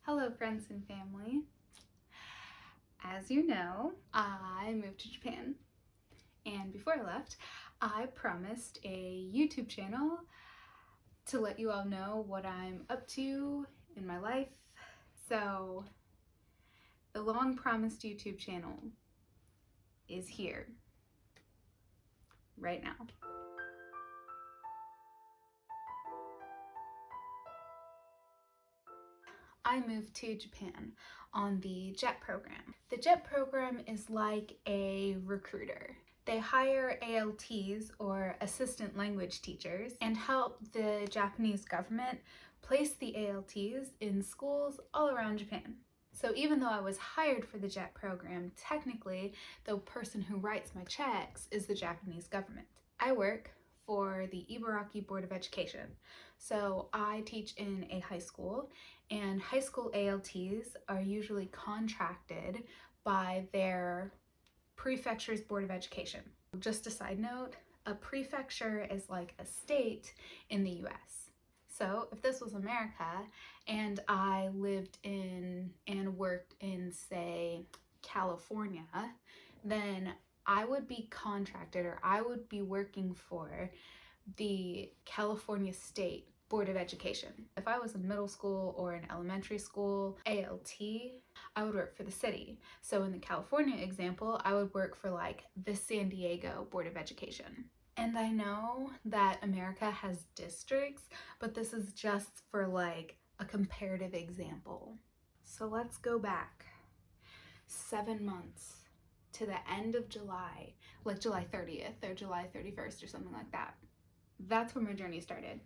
Hello friends and family. As you know, I moved to Japan, and before I left, I promised a YouTube channel to let you all know what I'm up to in my life. So the long promised YouTube channel is here right now. I moved to Japan on the JET program. The JET program is like a recruiter. They hire ALTs, or assistant language teachers, and help the Japanese government place the ALTs in schools all around Japan. So even though I was hired for the JET program, technically the person who writes my checks is the Japanese government. I work for the Ibaraki Board of Education. So I teach in a high school, and high school ALTs are usually contracted by their prefecture's Board of Education. Just a side note, a prefecture is like a state in the US. So if this was America and I lived in and worked in, say, California, then I would be contracted, or I would be working for the California State Board of Education. If I was a middle school or an elementary school ALT, I would work for the city. So in the California example, I would work for like the San Diego Board of Education. And I know that America has districts, but this is just for like a comparative example. So let's go back 7 months to the end of July, like July 30th or July 31st or something like that. That's where my journey started.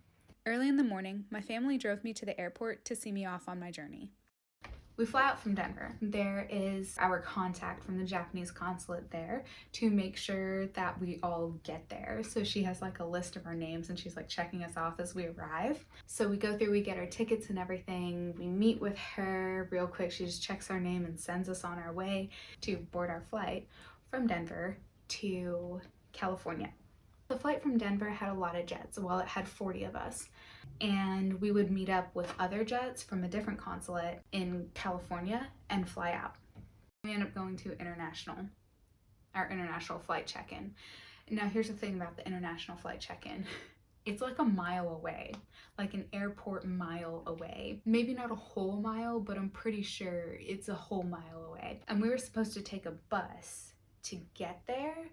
Early in the morning, my family drove me to the airport to see me off on my journey. We fly out from Denver. There is our contact from the Japanese consulate there to make sure that we all get there. So she has like a list of our names and she's like checking us off as we arrive. So we go through, we get our tickets and everything. We meet with her real quick. She just checks our name and sends us on our way to board our flight from Denver to California. The flight from Denver had a lot of jets. Well, it had 40 of us. And we would meet up with other jets from a different consulate in California and fly out. We ended up going to our international flight check-in. Now here's the thing about the international flight check-in. It's like a mile away, like an airport mile away. Maybe not a whole mile, but I'm pretty sure it's a whole mile away. And we were supposed to take a bus to get there,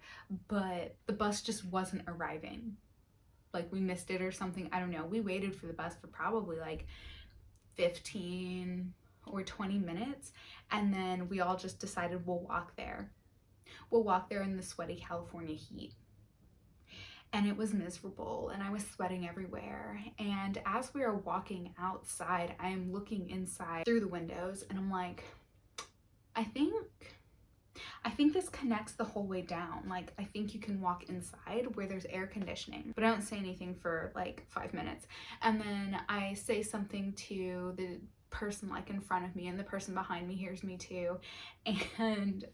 but the bus just wasn't arriving. Like we missed it or something, I don't know. We waited for the bus for probably like 15 or 20 minutes, and then we all just decided we'll walk there. We'll walk there in the sweaty California heat. And it was miserable, and I was sweating everywhere. And as we are walking outside, I am looking inside through the windows, and I'm like, I think this connects the whole way down. Like, I think you can walk inside where there's air conditioning. But I don't say anything for like 5 minutes. And then I say something to the person like in front of me, and the person behind me hears me too. And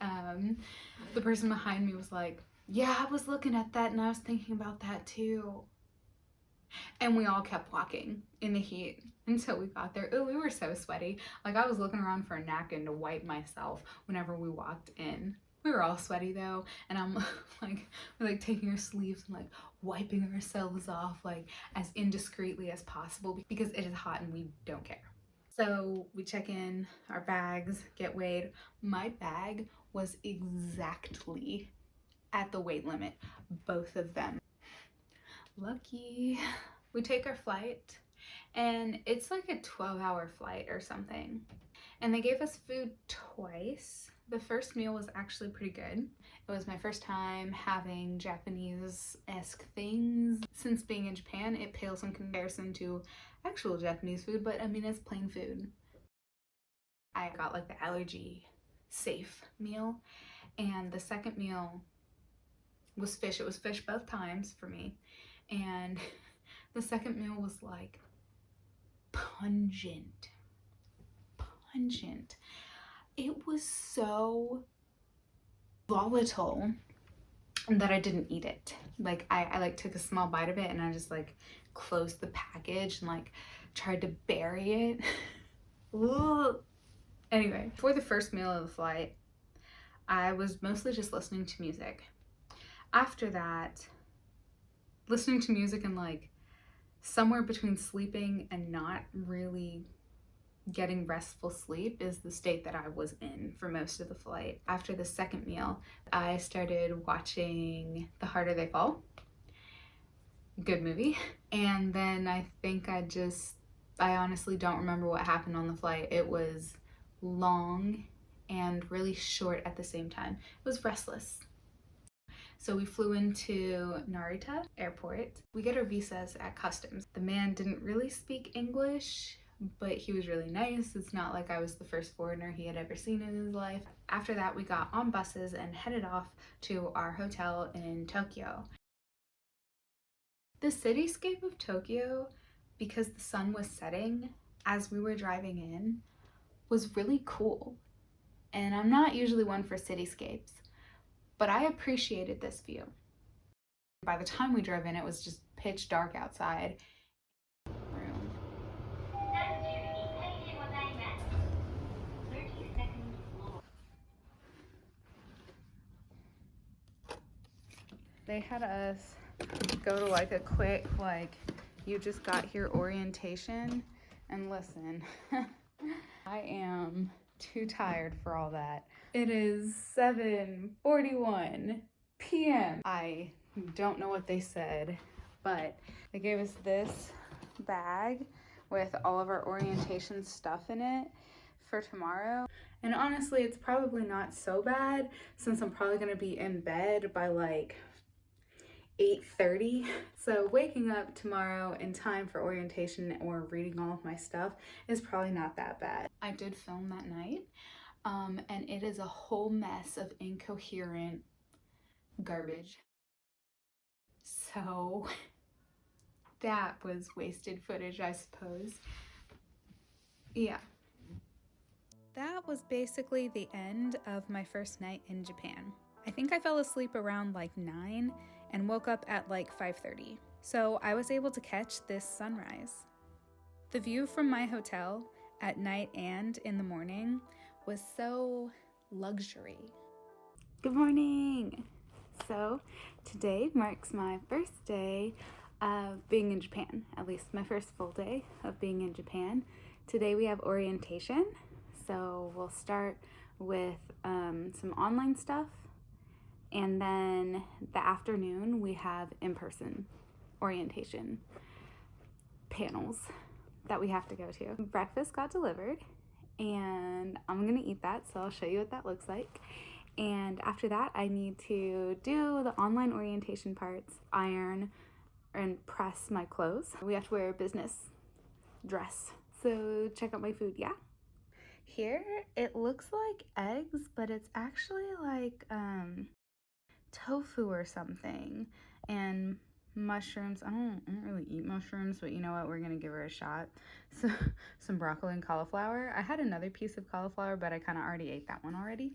the person behind me was like, yeah, I was looking at that and I was thinking about that too. And we all kept walking in the heat until we got there. Oh, we were so sweaty. Like, I was looking around for a napkin to wipe myself whenever we walked in. We were all sweaty though, and I'm like, we're like taking our sleeves and like wiping ourselves off like as indiscreetly as possible because it is hot and we don't care. So we check in, our bags get weighed. My bag was exactly at the weight limit, both of them. Lucky. We take our flight, and it's like a 12-hour flight or something. And they gave us food twice. The first meal was actually pretty good. It was my first time having Japanese-esque things. Since being in Japan, it pales in comparison to actual Japanese food, but I mean, it's plain food. I got like the allergy safe meal, and the second meal was fish. It was fish both times for me. And the second meal was like pungent. It was so volatile that I didn't eat it. Like I like took a small bite of it and I just like closed the package and like tried to bury it. Ugh. Anyway, for the first meal of the flight, I was mostly just listening to music. After that, listening to music and like somewhere between sleeping and not really getting restful sleep is the state that I was in for most of the flight. After the second meal, I started watching The Harder They Fall. Good movie. And then I think I honestly don't remember what happened on the flight. It was long and really short at the same time. It was restless. So we flew into Narita Airport. We get our visas at customs. The man didn't really speak English, but he was really nice. It's not like I was the first foreigner he had ever seen in his life. After that, we got on buses and headed off to our hotel in Tokyo. The cityscape of Tokyo, because the sun was setting as we were driving in, was really cool. And I'm not usually one for cityscapes, but I appreciated this view. By the time we drove in, it was just pitch dark outside. They had us go to like a quick, like, you just got here orientation. And listen, I am too tired for all that. It is 7:41 p.m. I don't know what they said, but they gave us this bag with all of our orientation stuff in it for tomorrow. And honestly, it's probably not so bad since I'm probably gonna be in bed by like 8:30. So waking up tomorrow in time for orientation or reading all of my stuff is probably not that bad. I did film that night, and it is a whole mess of incoherent garbage. So that was wasted footage, I suppose. Yeah. That was basically the end of my first night in Japan. I think I fell asleep around like 9 and woke up at like 5:30. So I was able to catch this sunrise. The view from my hotel at night and in the morning was so luxury. Good morning! So today marks my first day of being in Japan, at least my first full day of being in Japan. Today we have orientation, so we'll start with some online stuff, and then the afternoon we have in-person orientation panels that we have to go to. Breakfast got delivered and I'm gonna eat that, so I'll show you what that looks like. And after that, I need to do the online orientation parts, iron and press my clothes. We have to wear a business dress. So check out my food, yeah? Here, it looks like eggs, but it's actually like tofu or something. And mushrooms. I don't really eat mushrooms, but you know what? We're gonna give her a shot. So some broccoli and cauliflower. I had another piece of cauliflower, but I kind of already ate that one already.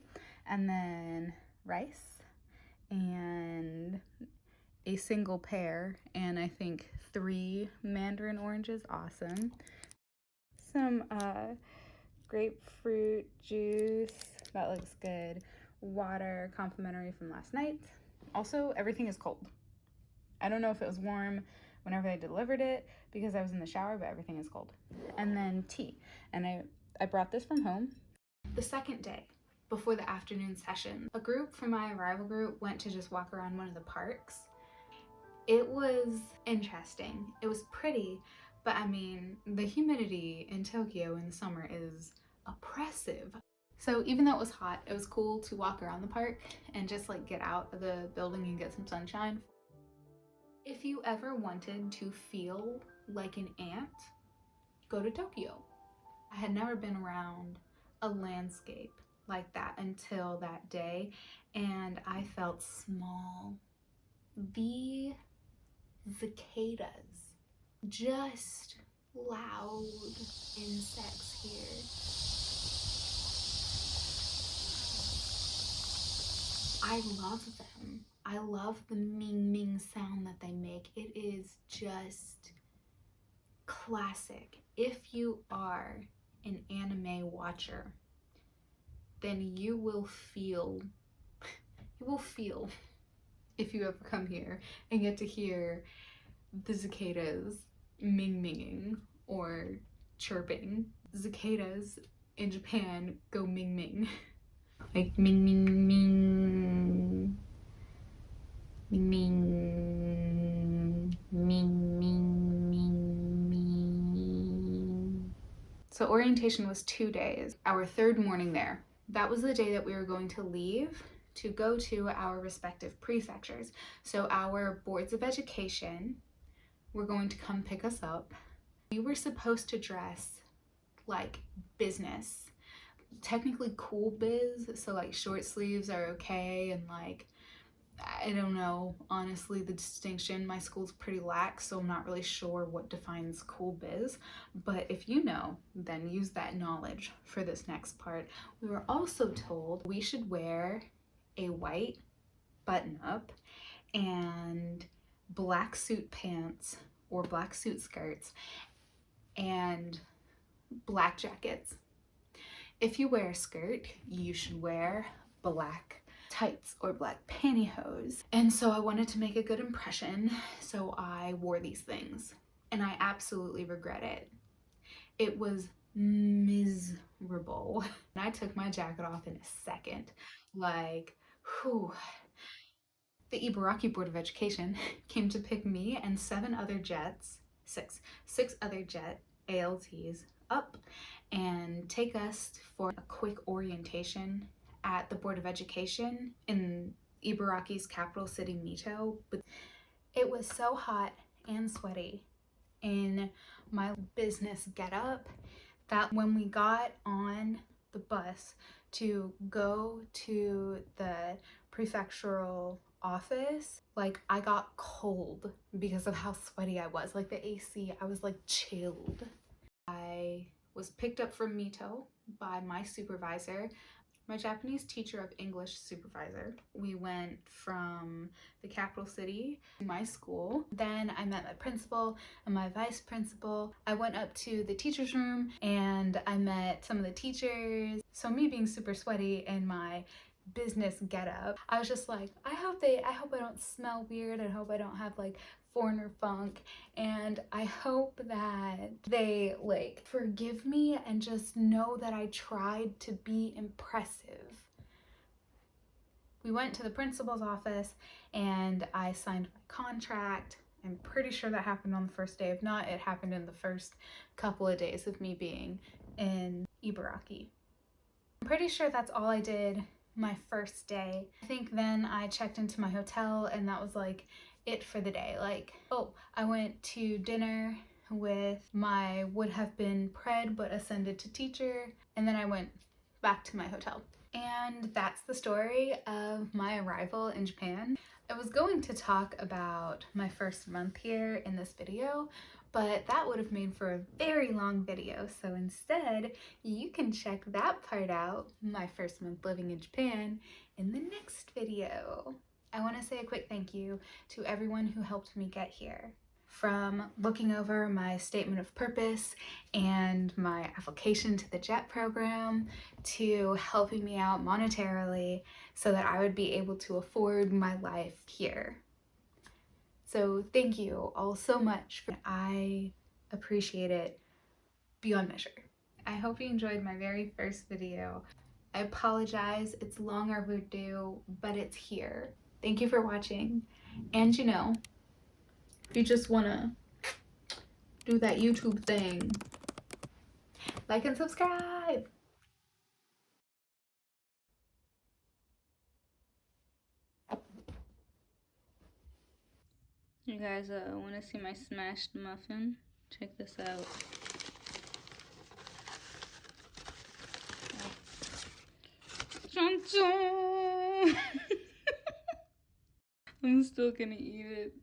And then rice and a single pear and I think 3 mandarin oranges. Awesome. Some grapefruit juice. That looks good. Water, complimentary from last night. Also, everything is cold. I don't know if it was warm whenever they delivered it because I was in the shower, but everything is cold. And then tea. And I brought this from home. The second day, before the afternoon session, a group from my arrival group went to just walk around one of the parks. It was interesting. It was pretty, but I mean, the humidity in Tokyo in the summer is oppressive. So even though it was hot, it was cool to walk around the park and just like get out of the building and get some sunshine. If you ever wanted to feel like an ant, go to Tokyo. I had never been around a landscape like that until that day, and I felt small. The cicadas, just loud insects here. I love them. I love the ming ming sound that they make. It is just classic. If you are an anime watcher, then you will feel if you ever come here and get to hear the cicadas ming-minging or chirping. Cicadas in Japan go ming-ming. Like ming ming ming ming ming ming ming ming ming. So orientation was 2 days. Our third morning there, that was the day that we were going to leave to go to our respective prefectures. So our boards of education were going to come pick us up. We were supposed to dress like business, technically cool biz, so like short sleeves are okay, and like, I don't know, honestly, the distinction. My school's pretty lax, so I'm not really sure what defines cool biz, but if you know, then use that knowledge for this next part. We were also told we should wear a white button-up and black suit pants or black suit skirts and black jackets. If you wear a skirt, you should wear black tights or black pantyhose. And so I wanted to make a good impression, so I wore these things. And I absolutely regret it. It was miserable. And I took my jacket off in a second. Like, whew. The Ibaraki Board of Education came to pick me and six other JET ALTs up and take us for a quick orientation at the Board of Education in Ibaraki's capital city, Mito. But it was so hot and sweaty in my business getup that when we got on the bus to go to the prefectural office, like, I got cold because of how sweaty I was. Like, the AC, I was like chilled. I was picked up from Mito by my supervisor, my Japanese teacher of English supervisor. We went from the capital city to my school. Then I met my principal and my vice principal. I went up to the teacher's room and I met some of the teachers. So me being super sweaty in my business getup, I was just like, I hope I don't smell weird. I hope I don't have like foreigner funk, and I hope that they like forgive me and just know that I tried to be impressive. We went to the principal's office and I signed my contract. I'm pretty sure that happened on the first day. If not, it happened in the first couple of days of me being in Ibaraki. I'm pretty sure that's all I did my first day. I think then I checked into my hotel and that was like it for the day. Like, oh, I went to dinner with my would have been pred but ascended to teacher, and then I went back to my hotel. And that's the story of my arrival in Japan. I was going to talk about my first month here in this video, but that would have made for a very long video. So instead, you can check that part out, my first month living in Japan, in the next video. I want to say a quick thank you to everyone who helped me get here. From looking over my statement of purpose and my application to the JET program, to helping me out monetarily so that I would be able to afford my life here. So thank you all so much. I appreciate it beyond measure. I hope you enjoyed my very first video. I apologize, it's long overdue, but it's here. Thank you for watching. And you know, if you just wanna do that YouTube thing, like and subscribe. You guys want to see my smashed muffin? Check this out. Chon chon! I'm still gonna eat it.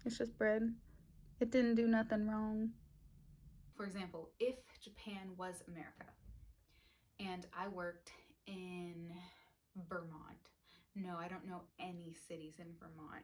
It's just bread. It didn't do nothing wrong. For example, if Japan was America and I worked in Vermont, no, I don't know any cities in Vermont.